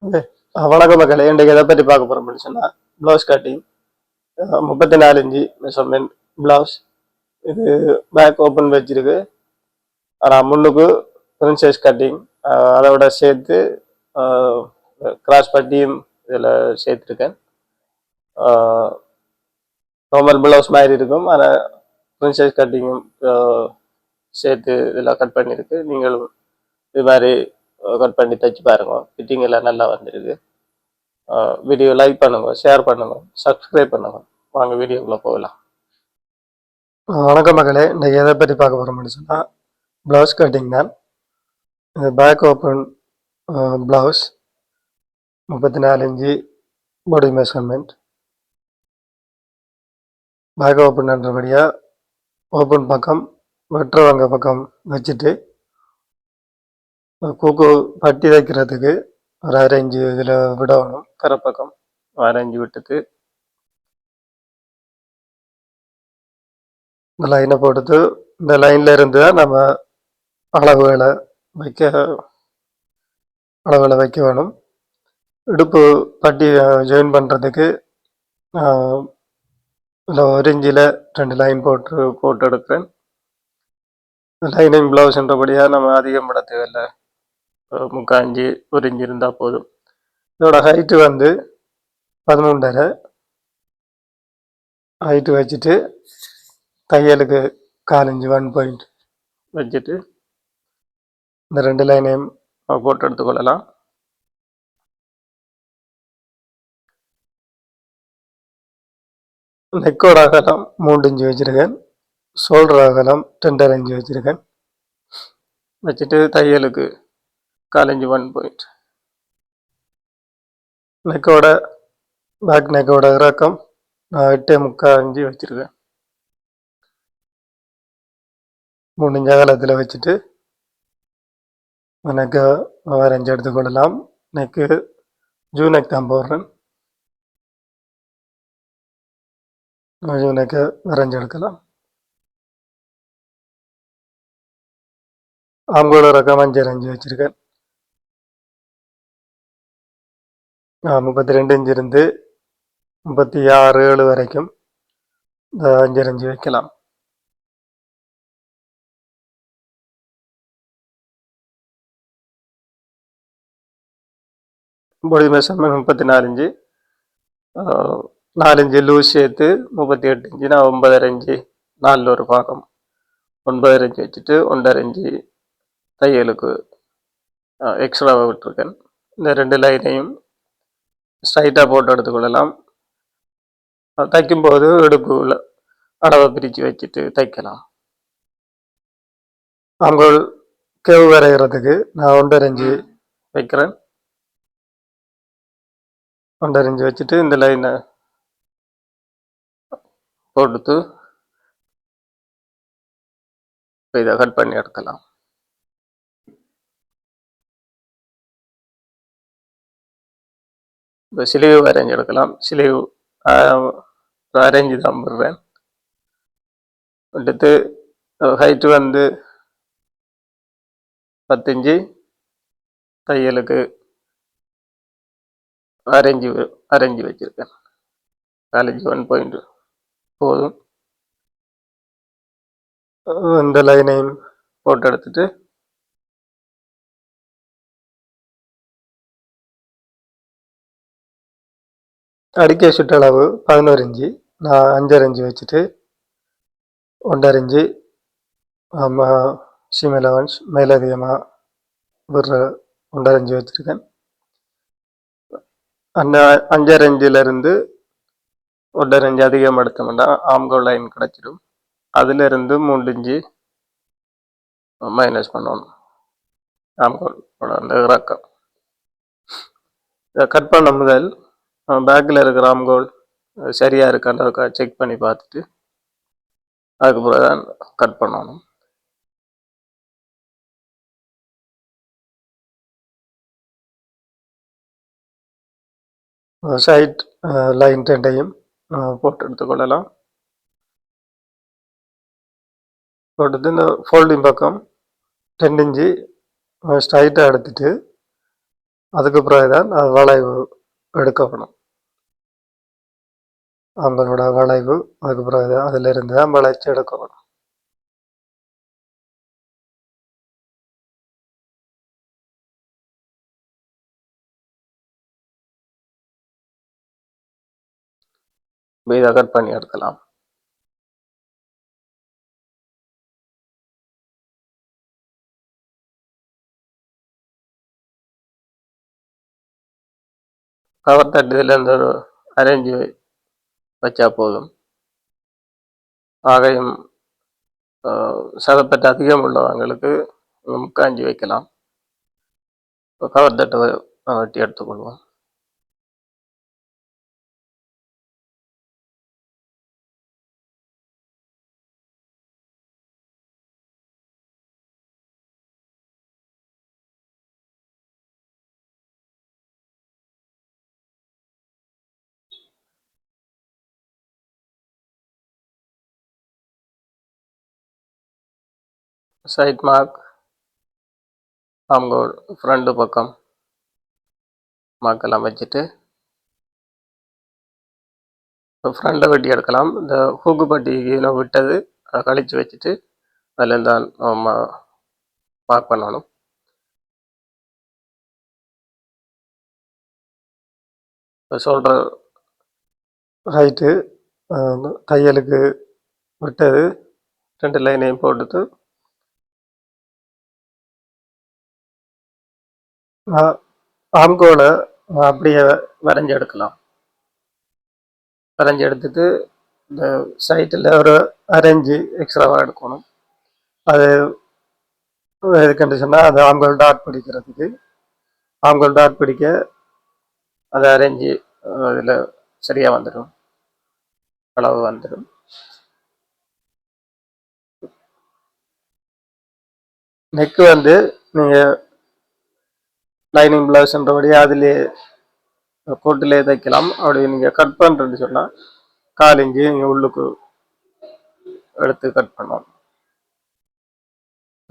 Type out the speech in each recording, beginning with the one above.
Okay. வணக்கம் மக்களே. இன்றைக்கு எதை பற்றி பார்க்க போகிறோம்னு சொன்னால் blouse cutting 34 inch measurement blouse. இது பேக் ஓப்பன் வச்சிருக்கு. ஆனால் முன்னுக்கு பிரின்சஸ் கட்டிங் அதோட சேர்த்து கிராஸ் பட்டியும் இதில் சேர்த்துருக்கேன். நார்மல் ப்ளவுஸ் மாதிரி இருக்கும், ஆனால் பிரின்சஸ் கட்டிங்கும் சேர்த்து இதில் கட் பண்ணியிருக்கு. நீங்களும் இது மாதிரி கட் பண்ணி தைச்சு பாருங்க. ஃபிட்டிங் எல்லாம் நல்லா வந்திருக்கு. வீடியோ லைக் பண்ணுங்க, ஷேர் பண்ணுங்க, சப்ஸ்கிரைப் பண்ணுங்க. வாங்க வீடியோக்குள்ளே போகலாம். வணக்கம் மகளே. இன்றைக்கி எதை பற்றி பார்க்க போகிறோம்னு சொன்னால் ப்ளவுஸ் கட்டிங் தான். இது back open blouse 34 inch body measurement. Back open பண்ணுறபடியாக ஓப்பன் பக்கம் வெட்டுறவங்க பக்கம் வச்சுட்டு கூக்கு பட்டி வைக்கிறதுக்கு ஒரு 1/2 இன்ச்சு இதில் விடணும். கரைப்பக்கம் 1/2 இன்ச்சு விட்டுட்டு இந்த லைனை போட்டுட்டு இந்த லைனில் இருந்து தான் நம்ம அளவுகளை வைக்க வேணும். இடுப்பு பட்டி ஜாயின் பண்ணுறதுக்கு இல்லை 1 இன்ச்சில் 2 லைன் போட்டு எடுக்கிறேன். லைனிங் ப்ளவுஸ்ன்றபடியாக நம்ம அதிகம் விட தேவையில்லை. 3/4 இன்ச்சு 1 இன்ச்சு இருந்தால் போதும். இதோட ஹைட்டு வந்து 13.5 ஹைட்டு வச்சுட்டு தையலுக்கு 1/4 இன்ச்சு 1 பாயிண்ட் வச்சுட்டு இந்த 2 லைனையும் போட்டு எடுத்துக்கொள்ளலாம். நெக்கோட அகலம் 3 இன்ச்சு வச்சுருக்கேன். ஷோல்டர் அகலம் 2.5 இன்ச்சு வச்சுருக்கேன். வச்சுட்டு தையலுக்கு 1/4 இன்ச்சு 1 பாயிண்ட். நெக்கோட பேக் நெக்கோட இறக்கம் 8.75 இன்ச்சு வச்சுருக்கேன். 3 இன்ச்சு அகலத்தில் வச்சுட்டு நெக்கை வரைஞ்சி எடுத்துக்கொள்ளலாம். நெக்கு ஜூ நெக் தான் போடுறேன். ஜூ நெக்கை வரைஞ்சி எடுக்கலாம். ஆம்கோட இறக்கம் 5.5 இன்ச்சு வச்சுருக்கேன். 32 இன்ச்சு இருந்து 36-7 வரைக்கும் 5.5 இன்ச்சு வைக்கலாம். Body measurement 34 inch, 4 inch loose சேர்த்து 38 இன்ச்சு. நான் 9.5 இன்ச்சு 4 ஒரு பாகம் 9.5 இன்ச்சு வச்சுட்டு 1.5 இன்ச்சு தையலுக்கு எக்ஸ்ட்ராவாக விட்டுருக்கேன். இந்த 2 லைனையும் ஸ்ட்ரைட்டாக போட்டு எடுத்துக்கொள்ளலாம். தைக்கும்போது இடுப்பு அளவை பிரித்து வச்சுட்டு தைக்கலாம். அவங்க கேவு வரைகிறதுக்கு நான் 1.5 இன்ச்சு வைக்கிறேன். 1.5 இன்ச்சு வச்சுட்டு இந்த லைனை போட்டு இதை கட் பண்ணி எடுக்கலாம். இப்போ சிலிவு வரைஞ்சி எடுக்கலாம். சிலிவு அரைஞ்சி தான் போடுறேன். எடுத்து ஹைட்டு வந்து 10 இன்ச்சு, தையலுக்கு அரேஞ்சி வச்சுருக்கேன். 4 இன்ச்சு 1 பாயிண்ட் போதும். இந்த லைனையும் போட்டு எடுத்துட்டு அடிக்க சுற்றளவு 11 இன்ச்சு, நான் 5.5 இன்ச்சு வச்சுட்டு 1.5 இன்ச்சு சீம் அலவன்ஸ் மேலதிகமாக விடுற 1.5 இன்ச்சு வச்சுருக்கேன். அந்த 5.5 இன்ச்சிலிருந்து 1.5 இன்ச்சு அதிகம் எடுத்தோம்னா ஆம்கோல் லைன் கிடச்சிடும். அதிலிருந்து 3 இன்ச்சு மைனஸ் பண்ணணும். ஆம்கோல் அந்த இறக்கம் கட் பண்ண முதல் பேக்கில் இருக்கிற ஆம்கோல் சரியாக இருக்கான்றதுக்காக செக் பண்ணி பார்த்துட்டு அதுக்கு பிறகு தான் கட் பண்ணணும். சைட் லைன் 2ஐயும் போட்டு எடுத்துக்கொள்ளலாம். போட்டு இந்த ஃபோல்டிங் பக்கம் 2 இன்ச்சு ஸ்ட்ரைட்டாக எடுத்துட்டு அதுக்கு பிறகுதான் அது வளைவு எடுக்கணும். அவங்களோட வளைவு அதுக்கு பிறகு அதுல இருந்து தான் வளைச்சு எடுக்கணும். இதை கட் பண்ணி எடுக்கலாம். கவர் தட்டு இதுல இருந்து ஒரு அரேஞ்சு வச்சா போதும். ஆகையும் சதப்பட்டு அதிகம் உள்ளவங்களுக்கு முக்காஞ்சி வைக்கலாம். கவர் தட்டை வெட்டி எடுத்துக்கொள்வோம். சைட் மார்க் அவங்க ஃப்ரண்ட் பக்கம் மார்க்கெல்லாம் வச்சுட்டு ஃப்ரண்டை வெட்டி எடுக்கலாம். இந்த ஹூக்கு பட்டி விட்டது அதை கழிச்சு வச்சுட்டு அதில் இருந்தால் மார்க் பண்ணணும். சொல்கிற ஹைட்டு தையலுக்கு விட்டது 2 லைனையும் போட்டுட்டு ஆம்கோலை அப்படியே வரைஞ்சி எடுக்கலாம். வரைஞ்சி எடுத்துட்டு இந்த சைட்டில் ஒரு அரேஞ்சு எக்ஸ்ட்ராவாக எடுக்கணும். அது எதுக்குன்னு சொன்னால் அது ஆம்கோல் டாட் பிடிக்கிறதுக்கு. ஆம்கோல் டாட் பிடிக்க அதை அரேஞ்சு அதில் சரியாக வந்துடும், அளவு வந்துடும். நெக்கு வந்து நீங்கள் லைனிங் ப்ளவுஸ்ன்றபடி அதிலே கோட்டிலே தைக்கலாம். அப்படி நீங்கள் கட் பண்ணுறேன்னு சொன்னால் 4 இன்ச்சு நீங்கள் உள்ளுக்கு எடுத்து கட் பண்ணணும்.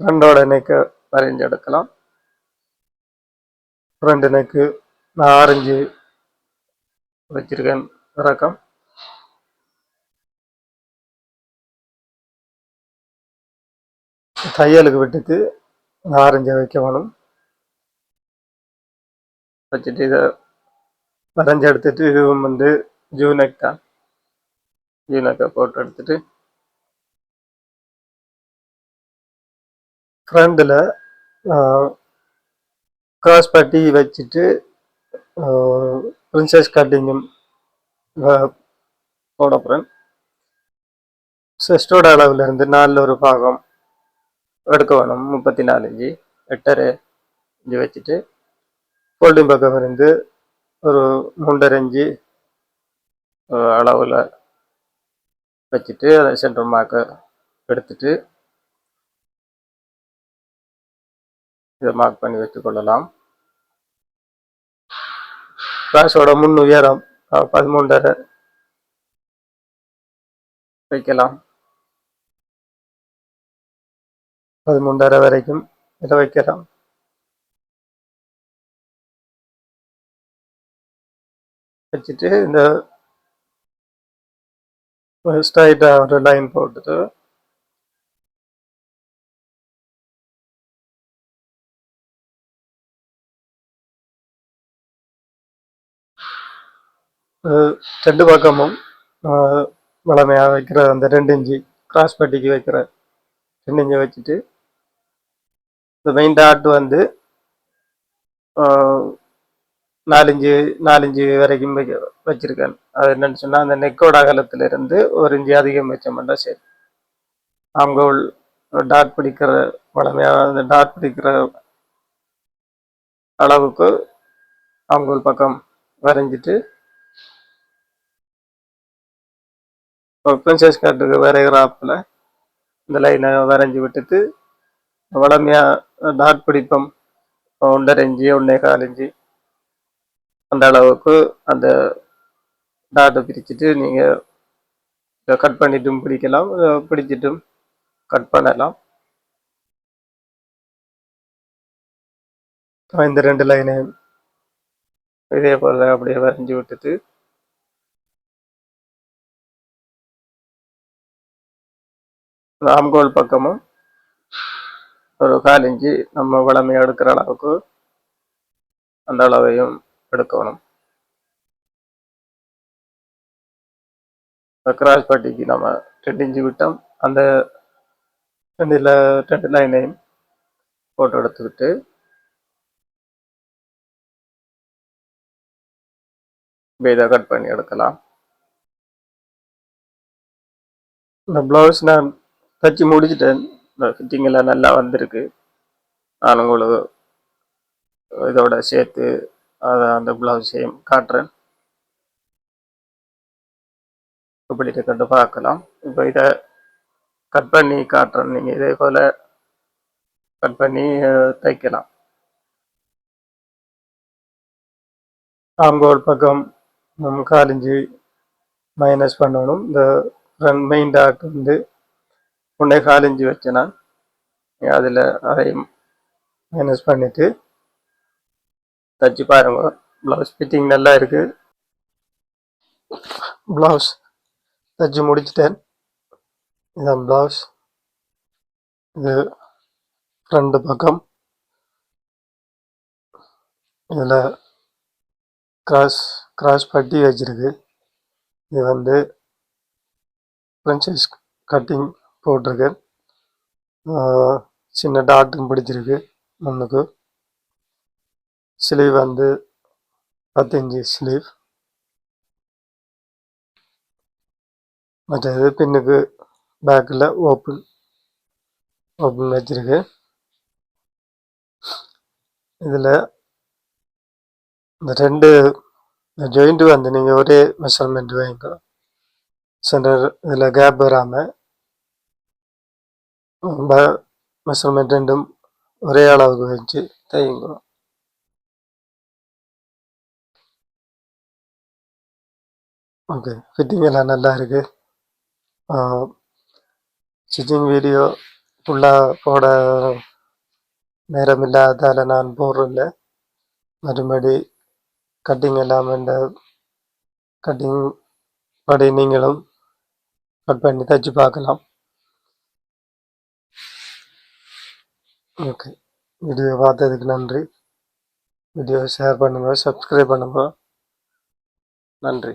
ஃப்ரண்டோட நெக்கை வரைஞ்சி எடுக்கலாம். ஃப்ரண்ட் நெக்கு நான் 6 இன்ச்சு வச்சிருக்கேன் இறக்கம். தையலுக்கு விட்டுட்டு 6 இன்ச்சை வைக்க வேணும். வச்சுட்டு இதை வரைஞ்சி எடுத்துட்டு இதுவும் வந்து ஜூ நெக் தான். ஜூ நெக்கை போட்டு எடுத்துட்டு ஃப்ரண்டில் கிராஸ் பட்டி வச்சுட்டு பிரின்சஸ் கட்டிங்கும் போட போகிறேன். செஸ்டோட அளவில் இருந்து 4 ஒரு பாகம் எடுக்க வேணும். 34 இன்ச்சு 8.5 இன்ச்சு வச்சுட்டு ஃபோல்டிங் பக்கம் இருந்து ஒரு 3.5 இன்ச்சு அளவில் வச்சுட்டு அதை சென்டர் மார்க்கை எடுத்துட்டு இதை மார்க் பண்ணி வச்சுக்கொள்ளலாம். கிளாஸோட முன் உயரம் 13.5 வைக்கலாம். 13.5 வரைக்கும் இதை வைக்கலாம். வச்சுட்டு இந்த ஸ்ட்ரைட்டாக ஒரு லைன் போட்டுட்டு ரெண்டு பக்கமும் வளமையாக வைக்கிற அந்த 2 இன்ச்சு கிராஸ் பட்டிக்கு வைக்கிற 2 இன்ச்சை வச்சுட்டு இந்த மெயின் டாட் வந்து 4 இன்ச்சு வரைக்கும் வச்சிருக்கேன். அது என்னன்னு சொன்னால் அந்த நெக்கோட அகலத்துல இருந்து 1 இன்ச்சு அதிகம் வச்சோம்னா சரி. ஆம்கோல் டாட் பிடிக்கிற வளமையாக அந்த டாட் பிடிக்கிற அளவுக்கு ஆம்கோல் பக்கம் வரைஞ்சிட்டு பிரின்சஸ் கட்டுக்கு வரைகிறாப்புல இந்த லைனை வரைஞ்சி விட்டுட்டு வளமையாக டாட் பிடிப்போம் 1.5 இன்ச்சு 1.25 இன்ச்சு அந்த அளவுக்கு அந்த டாட்டை பிரிச்சுட்டு நீங்கள் கட் பண்ணிட்டும் பிடிக்கலாம், பிடிச்சிட்டும் கட் பண்ணலாம். இந்த 2 லைனையும் இதே போல் அப்படியே வரைஞ்சி விட்டுட்டு ஆம்கோல் பக்கமும் ஒரு 1/4 இன்ச்சு நம்ம வளமையை எடுக்கிற அளவுக்கு அந்த அளவையும் எடுக்கணும். கிராஸ் பட்டிக்கு நம்ம 2 இன்ச்சு விட்டோம். அந்த 2 லைனையும் போட்டோ எடுத்துக்கிட்டு இதை கட் பண்ணி எடுக்கலாம். இந்த ப்ளவுஸ் நான் தச்சு முடிச்சுட்டேன். இந்த ஃபிட்டிங் எல்லாம் நல்லா வந்திருக்கு. நான் உங்களுக்கு இதோட சேர்த்து அதை அந்த ப்ளவுஸையும் காட்டுறேன். இப்படி கட்டு பார்க்கலாம். இப்போ இதை கட் பண்ணி காட்டுறேன். நீங்கள் இதே போல் கட் பண்ணி தைக்கலாம். ஆம்கோல் பக்கம் நம்ம 1/4 இன்ச்சு மைனஸ் பண்ணணும். இந்த மெயின் டாட் வந்து 1.25 இன்ச்சு வச்சேன்னா அதில் அதையும் மைனஸ் பண்ணிவிட்டு தச்சு பாருங்க. ப்ளவுஸ் ஃபிட்டிங் நல்லா இருக்குது. ப்ளவுஸ் தச்சு முடிச்சிட்டேன். இதான் ப்ளவுஸ். இது ஃப்ரண்ட் பக்கம். இதில் கிராஸ் பட்டி வச்சிருக்கு. இது வந்து ஃப்ரெஞ்சைஸ் கட்டிங் போட்டிருக்கு. சின்ன டாட்டும் பிடிச்சிருக்கு முன்னுக்கு. ஸ்லீவ் வந்து 10 இன்ச்சு ஸ்லீவ். மற்றது பின்னுக்கு பேக்கில் ஓப்பன் வச்சிருக்கு. இதில் இந்த 2 ஜாயிண்ட் வந்து நீங்கள் ஒரே மெஷர்மெண்ட் வைங்க. சென்டர் இதில் கேப் வராமல் மெஷர்மெண்ட் 2ம் ஒரே அளவுக்கு வச்சு தைங்க. ஓகே, ஃபிட்டிங் எல்லாம் நல்லா இருக்கு. ஸ்டிச்சிங் வீடியோ ஃபுல்லாக போட நேரம் இல்லாததால் நான் போடுறதில்ல. மறுபடி கட்டிங் எல்லாம் இந்த கட்டிங் படி நீங்களும் கட் பண்ணி தைச்சு பார்க்கலாம். ஓகே, வீடியோ பார்த்ததுக்கு நன்றி. வீடியோ ஷேர் பண்ணுங்கள், சப்ஸ்கிரைப் பண்ணுங்கள். நன்றி.